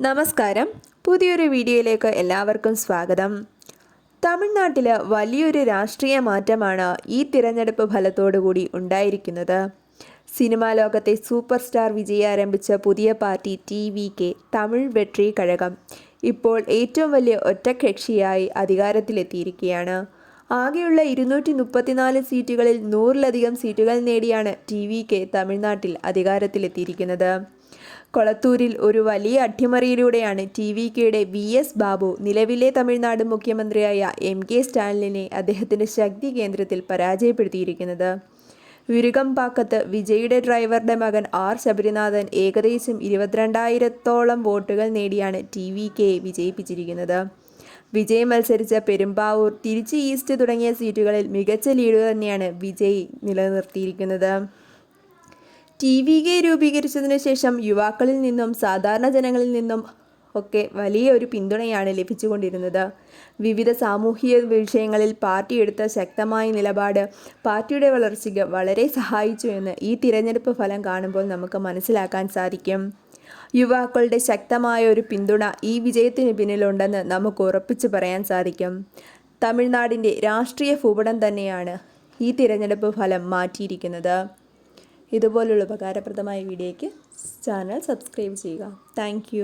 നമസ്കാരം. പുതിയൊരു വീഡിയോയിലേക്ക് എല്ലാവർക്കും സ്വാഗതം. തമിഴ്നാട്ടിൽ വലിയൊരു രാഷ്ട്രീയ മാറ്റമാണ് ഈ തിരഞ്ഞെടുപ്പ് ഫലത്തോടുകൂടി ഉണ്ടായിരിക്കുന്നത്. സിനിമാ ലോകത്തെ സൂപ്പർ സ്റ്റാർ വിജയ് ആരംഭിച്ച പുതിയ പാർട്ടി TVK തമിഴ് വെട്രി കഴകം ഇപ്പോൾ ഏറ്റവും വലിയ ഒറ്റക്കക്ഷിയായി അധികാരത്തിലെത്തിയിരിക്കുകയാണ്. ആകെയുള്ള 234 സീറ്റുകളിൽ 100-ലധികം സീറ്റുകൾ നേടിയാണ് TVK തമിഴ്നാട്ടിൽ അധികാരത്തിലെത്തിയിരിക്കുന്നത്. കൊളത്തൂരിൽ ഒരു വലിയ അട്ടിമറിയിലൂടെയാണ് TVKയുടെ VS ബാബു നിലവിലെ തമിഴ്നാട് മുഖ്യമന്ത്രിയായ MK സ്റ്റാലിനെ അദ്ദേഹത്തിൻ്റെ ശക്തി കേന്ദ്രത്തിൽ പരാജയപ്പെടുത്തിയിരിക്കുന്നത്. വിരുകംപാക്കത്ത് വിജയുടെ ഡ്രൈവറുടെ മകൻ R ശബരിനാഥൻ ഏകദേശം 22,000-ഓളം വോട്ടുകൾ നേടിയാണ് TVKയെ വിജയിപ്പിച്ചിരിക്കുന്നത്. വിജയ് മത്സരിച്ച പെരുമ്പാവൂർ, തിരുച്ചി ഈസ്റ്റ് തുടങ്ങിയ സീറ്റുകളിൽ മികച്ച ലീഡ് തന്നെയാണ് വിജയ് നിലനിർത്തിയിരിക്കുന്നത്. TVK രൂപീകരിച്ചതിനു ശേഷം യുവാക്കളിൽ നിന്നും സാധാരണ ജനങ്ങളിൽ നിന്നും ഒക്കെ വലിയ ഒരു പിന്തുണയാണ് ലഭിച്ചുകൊണ്ടിരുന്നത്. വിവിധ സാമൂഹിക വിഷയങ്ങളിൽ പാർട്ടി എടുത്ത ശക്തമായ നിലപാട് പാർട്ടിയുടെ വളർച്ചയ്ക്ക് വളരെ സഹായിച്ചു എന്ന് ഈ തിരഞ്ഞെടുപ്പ് ഫലം കാണുമ്പോൾ നമുക്ക് മനസ്സിലാക്കാൻ സാധിക്കും. യുവാക്കളുടെ ശക്തമായ ഒരു പിന്തുണ ഈ വിജയത്തിന് പിന്നിലുണ്ടെന്ന് നമുക്ക് ഉറപ്പിച്ചു പറയാൻ സാധിക്കും. തമിഴ്നാടിൻ്റെ രാഷ്ട്രീയ ഭൂപടം തന്നെയാണ് ഈ തിരഞ്ഞെടുപ്പ് ഫലം മാറ്റിയിരിക്കുന്നത്. ഇതുപോലുള്ള ഉപകാരപ്രദമായ വീഡിയോയ്ക്ക് ചാനൽ സബ്സ്ക്രൈബ് ചെയ്യുക. താങ്ക്